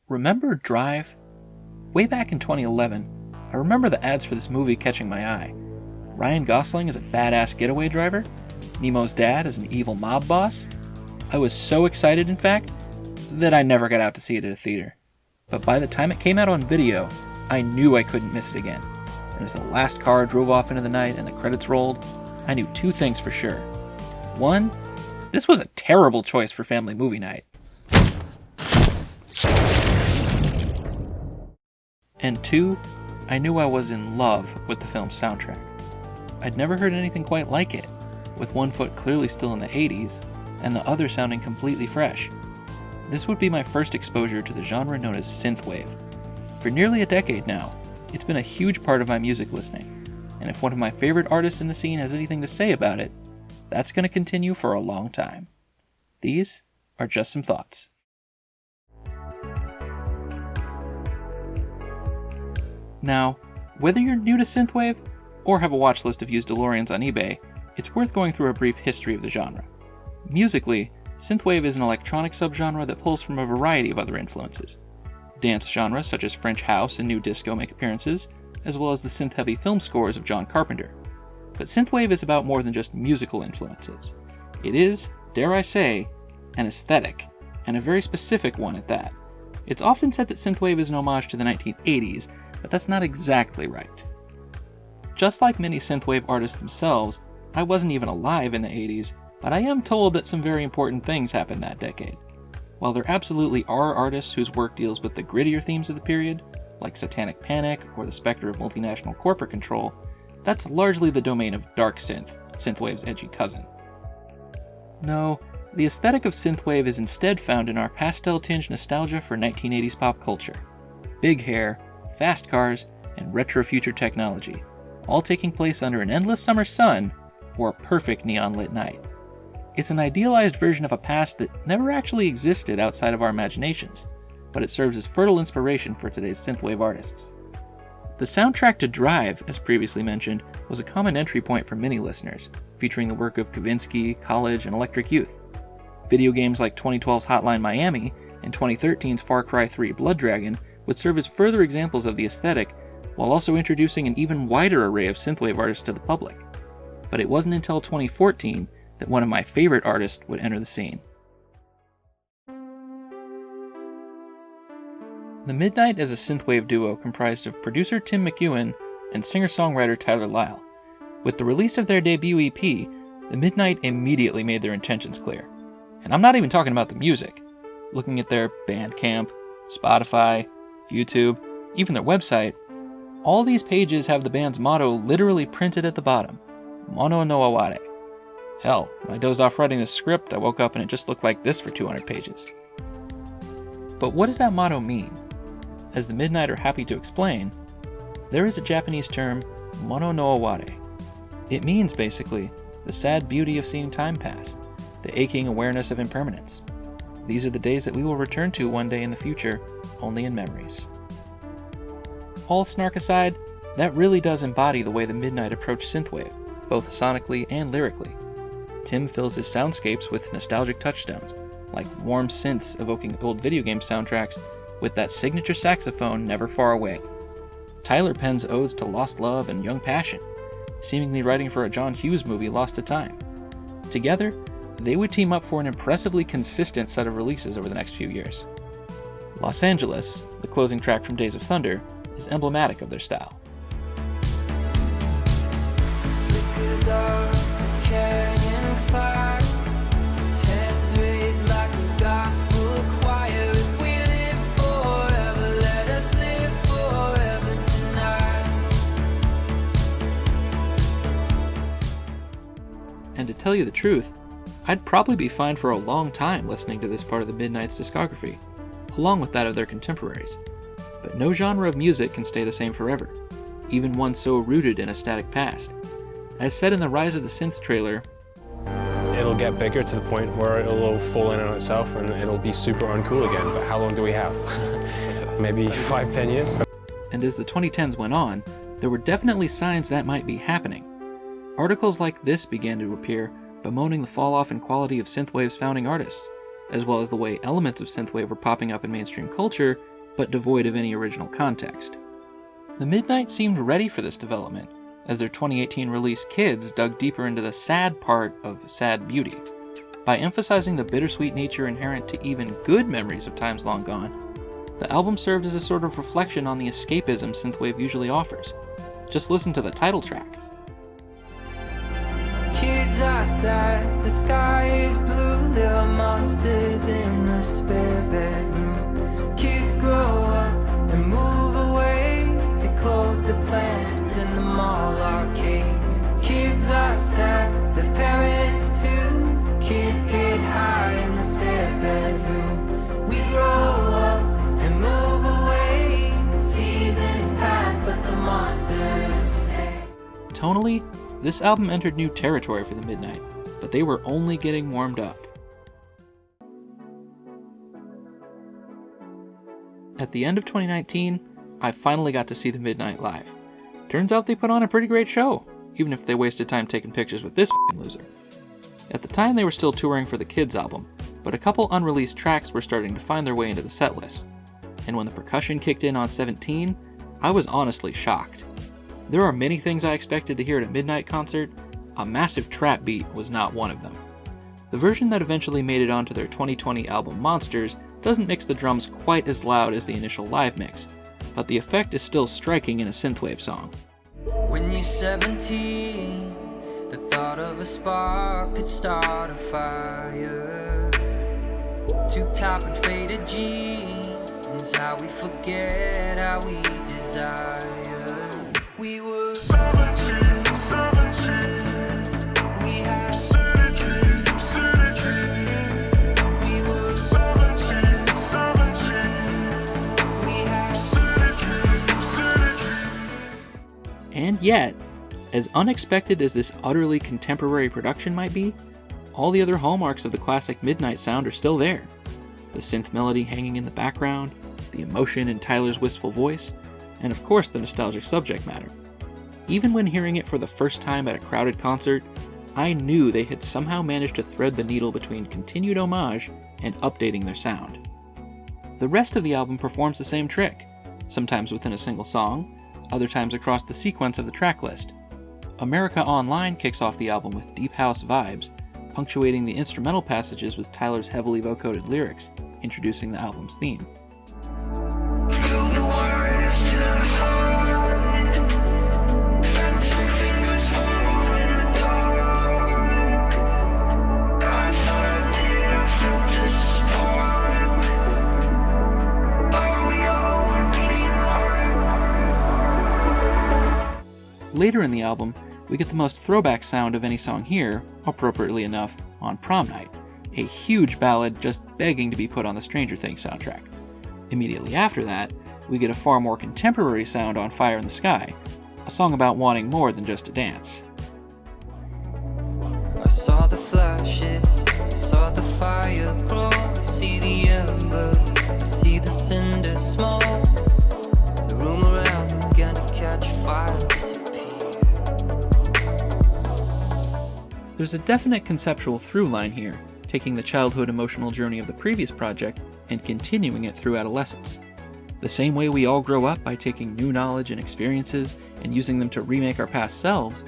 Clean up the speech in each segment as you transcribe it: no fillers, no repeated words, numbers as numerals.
Remember Drive? Way back in 2011, I remember the ads for this movie catching my eye. Ryan Gosling is a badass getaway driver. Nemo's dad is an evil mob boss. I was so excited, in fact, that I never got out to see it at a theater. But by the time it came out on video, I knew I couldn't miss it again. And as the last car drove off into the night and the credits rolled, I knew two things for sure. One, this was a terrible choice for family movie night. And two, I knew I was in love with the film's soundtrack. I'd never heard anything quite like it, with one foot clearly still in the 80s, and the other sounding completely fresh. This would be my first exposure to the genre known as Synthwave. For nearly a decade now, it's been a huge part of my music listening, and if one of my favorite artists in the scene has anything to say about it, that's going to continue for a long time. These are just some thoughts. Now, whether you're new to Synthwave, or have a watch list of used DeLoreans on eBay, it's worth going through a brief history of the genre. Musically, Synthwave is an electronic subgenre that pulls from a variety of other influences. Dance genres such as French house and new disco make appearances, as well as the synth-heavy film scores of John Carpenter. But Synthwave is about more than just musical influences. It is, dare I say, an aesthetic, and a very specific one at that. It's often said that Synthwave is an homage to the 1980s, but that's not exactly right. Just like many Synthwave artists themselves, I wasn't even alive in the 80s, but I am told that some very important things happened that decade. While there absolutely are artists whose work deals with the grittier themes of the period, like Satanic Panic or the specter of multinational corporate control, that's largely the domain of dark synth, Synthwave's edgy cousin. No, the aesthetic of Synthwave is instead found in our pastel-tinged nostalgia for 1980s pop culture. Big hair, fast cars, and retro-future technology, all taking place under an endless summer sun or a perfect neon-lit night. It's an idealized version of a past that never actually existed outside of our imaginations, but it serves as fertile inspiration for today's Synthwave artists. The soundtrack to Drive, as previously mentioned, was a common entry point for many listeners, featuring the work of Kavinsky, College, and Electric Youth. Video games like 2012's Hotline Miami and 2013's Far Cry 3 Blood Dragon would serve as further examples of the aesthetic, while also introducing an even wider array of Synthwave artists to the public. But it wasn't until 2014 that one of my favorite artists would enter the scene. The Midnight is a Synthwave duo comprised of producer Tim McEwen and singer-songwriter Tyler Lyle. With the release of their debut EP, The Midnight immediately made their intentions clear. And I'm not even talking about the music. Looking at their Bandcamp, Spotify, YouTube, even their website, all these pages have the band's motto literally printed at the bottom, Mono no Aware. Hell, when I dozed off writing this script, I woke up and it just looked like this for 200 pages. But what does that motto mean? As the Midnight are happy to explain, there is a Japanese term, Mono no Aware. It means, basically, the sad beauty of seeing time pass, the aching awareness of impermanence. These are the days that we will return to one day in the future, only in memories. All snark aside, that really does embody the way the Midnight approach Synthwave, both sonically and lyrically. Tim fills his soundscapes with nostalgic touchstones, like warm synths evoking old video game soundtracks, with that signature saxophone never far away. Tyler pens odes to lost love and young passion, seemingly writing for a John Hughes movie lost to time. Together, they would team up for an impressively consistent set of releases over the next few years. Los Angeles, the closing track from Days of Thunder, is emblematic of their style. And to tell you the truth, I'd probably be fine for a long time listening to this part of the Midnight's discography, along with that of their contemporaries. But no genre of music can stay the same forever, even one so rooted in a static past. As said in the Rise of the Synths trailer, it'll get bigger to the point where it'll fall in on itself and it'll be super uncool again, but how long do we have? Maybe 5-10 years? And as the 2010s went on, there were definitely signs that might be happening. Articles like this began to appear, bemoaning the fall-off in quality of Synthwave's founding artists, as well as the way elements of Synthwave were popping up in mainstream culture but devoid of any original context. The Midnight seemed ready for this development, as their 2018 release Kids dug deeper into the sad part of sad beauty. By emphasizing the bittersweet nature inherent to even good memories of times long gone, the album served as a sort of reflection on the escapism synthwave usually offers. Just listen to the title track. Kids are sad, the sky is blue, there are monsters in the spare bedroom. Kids grow up and move away, they close the plant in the mall arcade. Kids are sad, their parents too. Kids get high in the spare bedroom. We grow up and move away, the seasons pass but the monsters stay. Tonally, this album entered new territory for the Midnight, but they were only getting warmed up. At the end of 2019, I finally got to see the Midnight live. Turns out they put on a pretty great show, even if they wasted time taking pictures with this f***ing loser. At the time they were still touring for the Kids album, but a couple unreleased tracks were starting to find their way into the setlist. And when the percussion kicked in on 17, I was honestly shocked. There are many things I expected to hear at a Midnight concert. A massive trap beat was not one of them. The version that eventually made it onto their 2020 album Monsters doesn't mix the drums quite as loud as the initial live mix, but the effect is still striking in a synthwave song. When you're 17, the thought of a spark could start a fire. Tube top and faded jeans, how we forget how we desire. We were 17. We had city dreams. We were 17. We had city dreams. And yet, as unexpected as this utterly contemporary production might be, all the other hallmarks of the classic Midnight sound are still there. The synth melody hanging in the background, the emotion in Tyler's wistful voice, and of course the nostalgic subject matter. Even when hearing it for the first time at a crowded concert, I knew they had somehow managed to thread the needle between continued homage and updating their sound. The rest of the album performs the same trick, sometimes within a single song, other times across the sequence of the track list. America Online kicks off the album with deep house vibes, punctuating the instrumental passages with Tyler's heavily vocoded lyrics, introducing the album's theme. Later in the album, we get the most throwback sound of any song here, appropriately enough, on Prom Night, a huge ballad just begging to be put on the Stranger Things soundtrack. Immediately after that, we get a far more contemporary sound on Fire in the Sky, a song about wanting more than just a dance. I saw the flashes, I saw the fire grow, I see the embers, I see the cinders smoke, the room around began to catch fire and disappear. There's a definite conceptual through line here, taking the childhood emotional journey of the previous project and continuing it through adolescence. The same way we all grow up by taking new knowledge and experiences and using them to remake our past selves,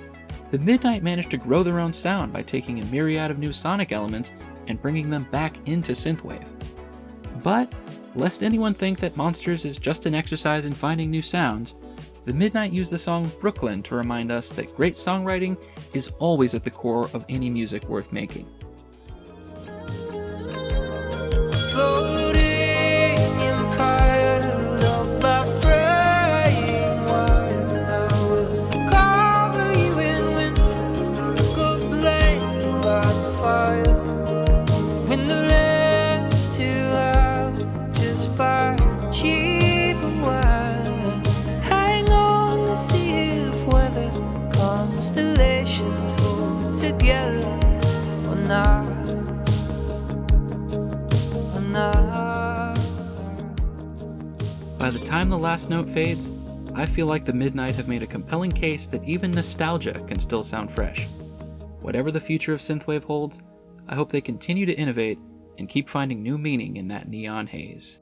the Midnight managed to grow their own sound by taking a myriad of new sonic elements and bringing them back into synthwave. But, lest anyone think that Monsters is just an exercise in finding new sounds, the Midnight used the song Brooklyn to remind us that great songwriting is always at the core of any music worth making. Floating empire up by fraying wire, I will cover you in winter, go blanket by the fire. When the rent's too high, just buy cheap wine. Hang on to see if weather constellations hold together or not. By the time the last note fades, I feel like the Midnight have made a compelling case that even nostalgia can still sound fresh. Whatever the future of synthwave holds, I hope they continue to innovate and keep finding new meaning in that neon haze.